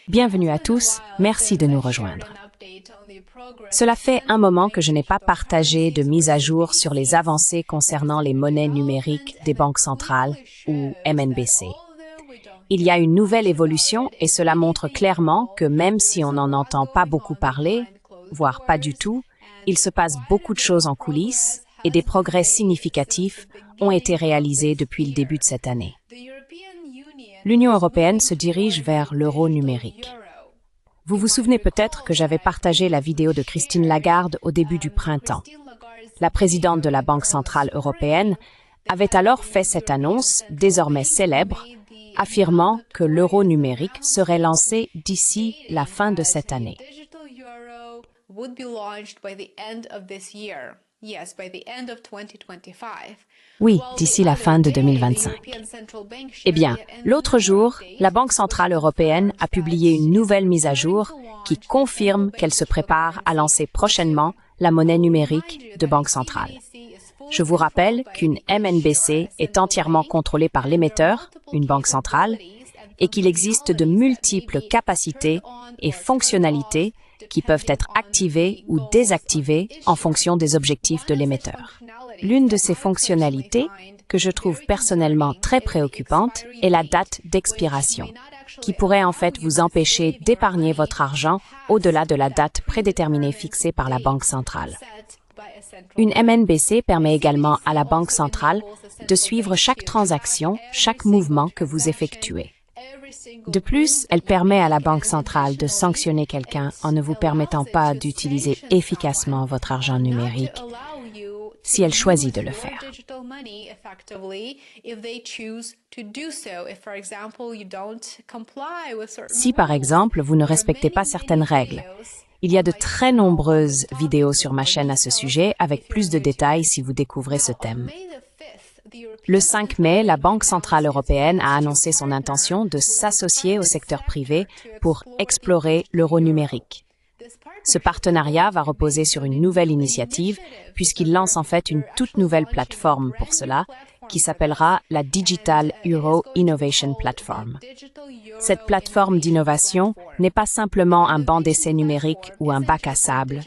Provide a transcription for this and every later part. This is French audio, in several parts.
Bienvenue à tous, merci de nous rejoindre. Cela fait un moment que je n'ai pas partagé de mise à jour sur les avancées concernant les monnaies numériques des banques centrales, ou MNBC. Il y a une nouvelle évolution et cela montre clairement que même si on n'en entend pas beaucoup parler, voire pas du tout, il se passe beaucoup de choses en coulisses et des progrès significatifs ont été réalisés depuis le début de cette année. L'Union européenne se dirige vers l'euro numérique. Vous vous souvenez peut-être que j'avais partagé la vidéo de Christine Lagarde au début du printemps. La présidente de la Banque centrale européenne avait alors fait cette annonce, désormais célèbre, affirmant que l'euro numérique serait lancé d'ici la fin de cette année. Oui, d'ici la fin de 2025. Eh bien, l'autre jour, la Banque centrale européenne a publié une nouvelle mise à jour qui confirme qu'elle se prépare à lancer prochainement la monnaie numérique de Banque centrale. Je vous rappelle qu'une MNBC est entièrement contrôlée par l'émetteur, une banque centrale, et qu'il existe de multiples capacités et fonctionnalités qui peuvent être activées ou désactivées en fonction des objectifs de l'émetteur. L'une de ces fonctionnalités, que je trouve personnellement très préoccupante, est la date d'expiration, qui pourrait en fait vous empêcher d'épargner votre argent au-delà de la date prédéterminée fixée par la Banque centrale. Une MNBC permet également à la Banque centrale de suivre chaque transaction, chaque mouvement que vous effectuez. De plus, elle permet à la Banque centrale de sanctionner quelqu'un en ne vous permettant pas d'utiliser efficacement votre argent numérique si elle choisit de le faire. Si, par exemple, vous ne respectez pas certaines règles, il y a de très nombreuses vidéos sur ma chaîne à ce sujet, avec plus de détails si vous découvrez ce thème. Le 5 mai, la Banque centrale européenne a annoncé son intention de s'associer au secteur privé pour explorer l'euro numérique. Ce partenariat va reposer sur une nouvelle initiative, puisqu'il lance en fait une toute nouvelle plateforme pour cela, qui s'appellera la Digital Euro Innovation Platform. Cette plateforme d'innovation n'est pas simplement un banc d'essai numérique ou un bac à sable.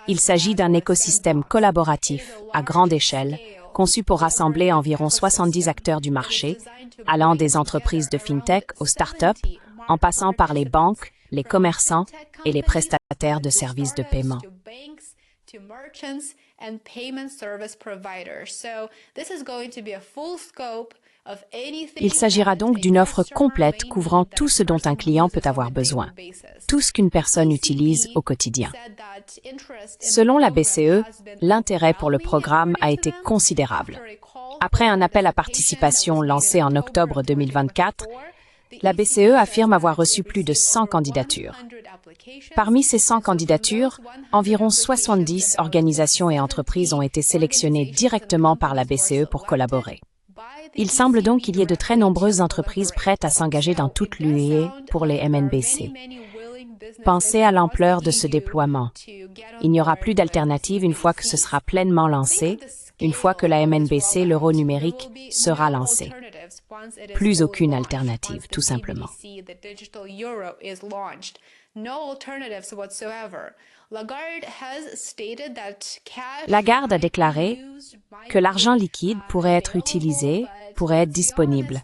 Il s'agit d'un écosystème collaboratif à grande échelle, conçu pour rassembler environ 70 acteurs du marché, allant des entreprises de fintech aux startups, en passant par les banques, les commerçants et les prestataires de services de paiement. Il s'agira donc d'une offre complète couvrant tout ce dont un client peut avoir besoin, tout ce qu'une personne utilise au quotidien. Selon la BCE, l'intérêt pour le programme a été considérable. Après un appel à participation lancé en octobre 2024, la BCE affirme avoir reçu plus de 100 candidatures. Parmi ces 100 candidatures, environ 70 organisations et entreprises ont été sélectionnées directement par la BCE pour collaborer. Il semble donc qu'il y ait de très nombreuses entreprises prêtes à s'engager dans toute l'UE pour les MNBC. Pensez à l'ampleur de ce déploiement. Il n'y aura plus d'alternative une fois que ce sera pleinement lancé, une fois que la MNBC, l'euro numérique, sera lancée. Plus aucune alternative, tout simplement. Lagarde a déclaré que l'argent liquide pourrait être utilisé, pourrait être disponible.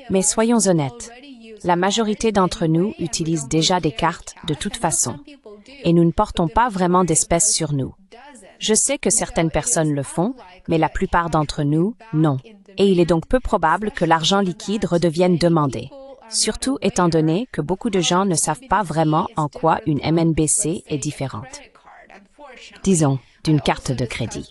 Mais soyons honnêtes, la majorité d'entre nous utilisent déjà des cartes de toute façon, et nous ne portons pas vraiment d'espèces sur nous. Je sais que certaines personnes le font, mais la plupart d'entre nous, non. Et il est donc peu probable que l'argent liquide redevienne demandé. Surtout étant donné que beaucoup de gens ne savent pas vraiment en quoi une MNBC est différente. Disons, d'une carte de crédit.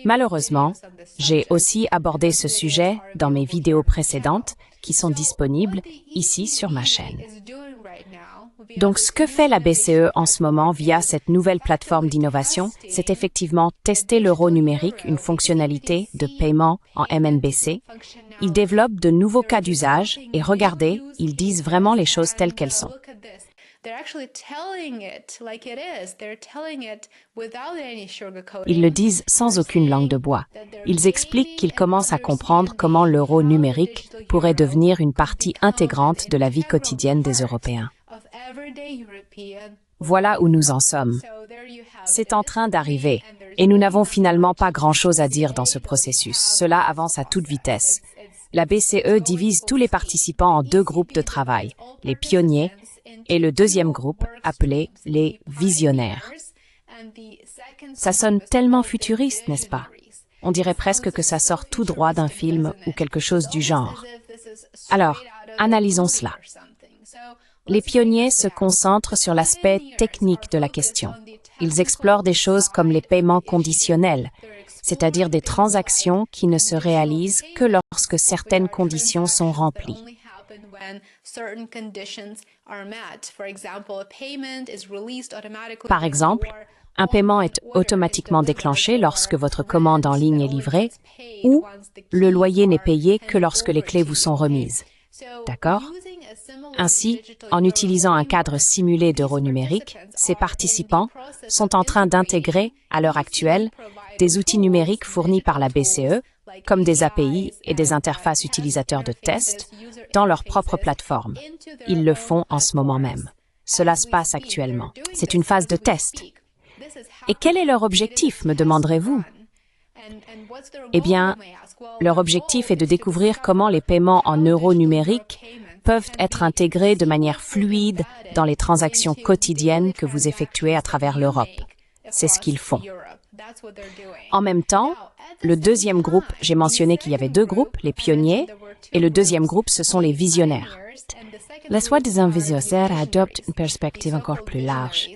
Malheureusement, j'ai aussi abordé ce sujet dans mes vidéos précédentes qui sont disponibles ici sur ma chaîne. Donc, ce que fait la BCE en ce moment via cette nouvelle plateforme d'innovation, c'est effectivement tester l'euro numérique, une fonctionnalité de paiement en MNBC. Ils développent de nouveaux cas d'usage et regardez, ils disent vraiment les choses telles qu'elles sont. Ils le disent sans aucune langue de bois. Ils expliquent qu'ils commencent à comprendre comment l'euro numérique pourrait devenir une partie intégrante de la vie quotidienne des Européens. Voilà où nous en sommes. C'est en train d'arriver, et nous n'avons finalement pas grand-chose à dire dans ce processus. Cela avance à toute vitesse. La BCE divise tous les participants en deux groupes de travail, les pionniers et le deuxième groupe, appelé les visionnaires. Ça sonne tellement futuriste, n'est-ce pas? On dirait presque que ça sort tout droit d'un film ou quelque chose du genre. Alors, analysons cela. Les pionniers se concentrent sur l'aspect technique de la question. Ils explorent des choses comme les paiements conditionnels, c'est-à-dire des transactions qui ne se réalisent que lorsque certaines conditions sont remplies. Par exemple, un paiement est automatiquement déclenché lorsque votre commande en ligne est livrée ou le loyer n'est payé que lorsque les clés vous sont remises. D'accord? Ainsi, en utilisant un cadre simulé d'euro numérique, ces participants sont en train d'intégrer, à l'heure actuelle, des outils numériques fournis par la BCE, comme des API et des interfaces utilisateurs de test, dans leur propre plateforme. Ils le font en ce moment même. Cela se passe actuellement. C'est une phase de test. Et quel est leur objectif, me demanderez-vous? Eh bien, leur objectif est de découvrir comment les paiements en euros numériques peuvent être intégrés de manière fluide dans les transactions quotidiennes que vous effectuez à travers l'Europe. C'est ce qu'ils font. En même temps, le deuxième groupe, j'ai mentionné qu'il y avait deux groupes, les pionniers, et le deuxième groupe, ce sont les visionnaires. Les soi-disant visionnaires adoptent une perspective encore plus large.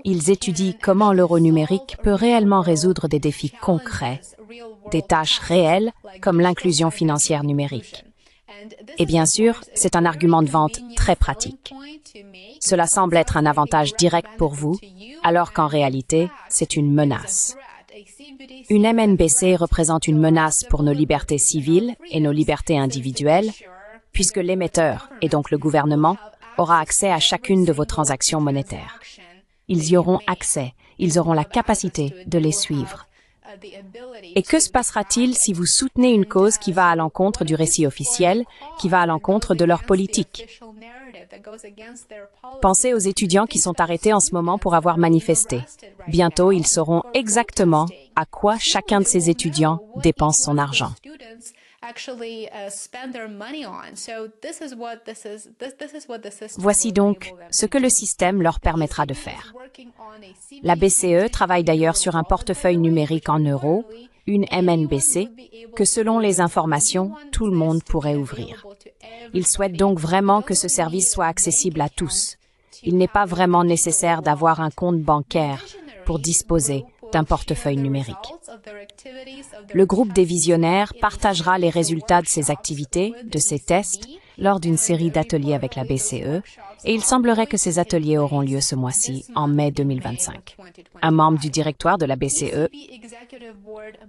Ils étudient comment l'euro numérique peut réellement résoudre des défis concrets, des tâches réelles comme l'inclusion financière numérique. Et bien sûr, c'est un argument de vente très pratique. Cela semble être un avantage direct pour vous, alors qu'en réalité, c'est une menace. Une MNBC représente une menace pour nos libertés civiles et nos libertés individuelles, puisque l'émetteur, et donc le gouvernement, aura accès à chacune de vos transactions monétaires. Ils y auront accès, ils auront la capacité de les suivre. Et que se passera-t-il si vous soutenez une cause qui va à l'encontre du récit officiel, qui va à l'encontre de leur politique? Pensez aux étudiants qui sont arrêtés en ce moment pour avoir manifesté. Bientôt, ils sauront exactement à quoi chacun de ces étudiants dépense son argent. Voici donc ce que le système leur permettra de faire. La BCE travaille d'ailleurs sur un portefeuille numérique en euros, une MNBC, que selon les informations, tout le monde pourrait ouvrir. Ils souhaitent donc vraiment que ce service soit accessible à tous. Il n'est pas vraiment nécessaire d'avoir un compte bancaire pour disposer d'un portefeuille numérique. Le groupe des visionnaires partagera les résultats de ces activités, de ces tests, lors d'une série d'ateliers avec la BCE, et il semblerait que ces ateliers auront lieu ce mois-ci, en mai 2025. Un membre du directoire de la BCE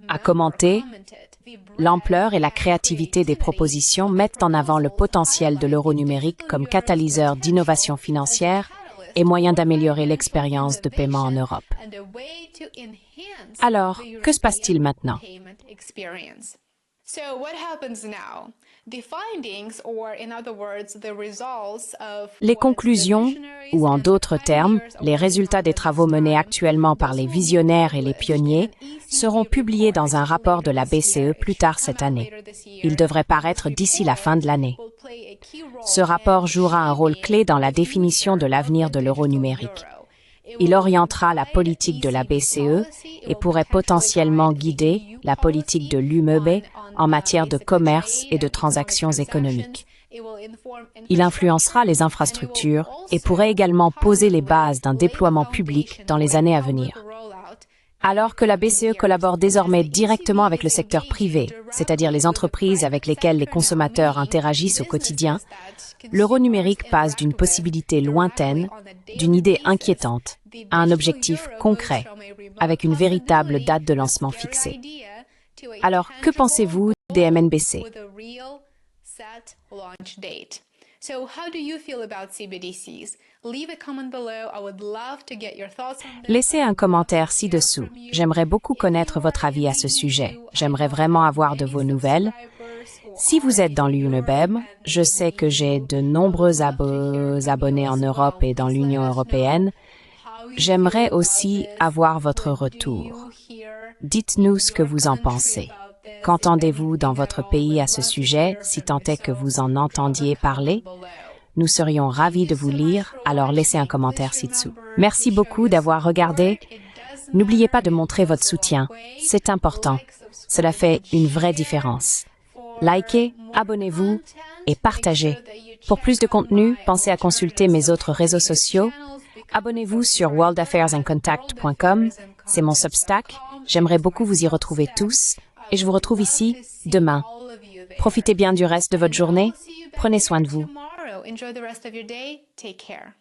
a commenté « L'ampleur et la créativité des propositions mettent en avant le potentiel de l'euro numérique comme catalyseur d'innovation financière et moyen d'améliorer l'expérience de paiement en Europe. » Alors, que se passe-t-il maintenant? Les conclusions, ou en d'autres termes, les résultats des travaux menés actuellement par les visionnaires et les pionniers, seront publiés dans un rapport de la BCE plus tard cette année. Il devrait paraître d'ici la fin de l'année. Ce rapport jouera un rôle clé dans la définition de l'avenir de l'euro numérique. Il orientera la politique de la BCE et pourrait potentiellement guider la politique de l'UMEB en matière de commerce et de transactions économiques. Il influencera les infrastructures et pourrait également poser les bases d'un déploiement public dans les années à venir. Alors que la BCE collabore désormais directement avec le secteur privé, c'est-à-dire les entreprises avec lesquelles les consommateurs interagissent au quotidien, l'euro numérique passe d'une possibilité lointaine, d'une idée inquiétante, à un objectif concret, avec une véritable date de lancement fixée. Alors, que pensez-vous des MNBC? set launch date. So how do you feel about CBDCs? Leave a comment below. I would love to get your thoughts on this. Laissez un commentaire ci-dessous. J'aimerais beaucoup connaître votre avis à ce sujet. J'aimerais vraiment avoir de vos nouvelles. Si vous êtes dans l'UNEBEB, je sais que j'ai de nombreux abonnés en Europe et dans l'Union européenne. J'aimerais aussi avoir votre retour. Dites-nous ce que vous en pensez. Qu'entendez-vous dans votre pays à ce sujet, si tant est que vous en entendiez parler? Nous serions ravis de vous lire, alors laissez un commentaire ci-dessous. Merci beaucoup d'avoir regardé. N'oubliez pas de montrer votre soutien. C'est important. Cela fait une vraie différence. Likez, abonnez-vous et partagez. Pour plus de contenu, pensez à consulter mes autres réseaux sociaux. Abonnez-vous sur worldaffairsancontact.com. C'est mon Substack. J'aimerais beaucoup vous y retrouver tous. Et je vous retrouve ici demain. Profitez bien du reste de votre journée. Prenez soin de vous. Enjoy the rest of your day. Take care.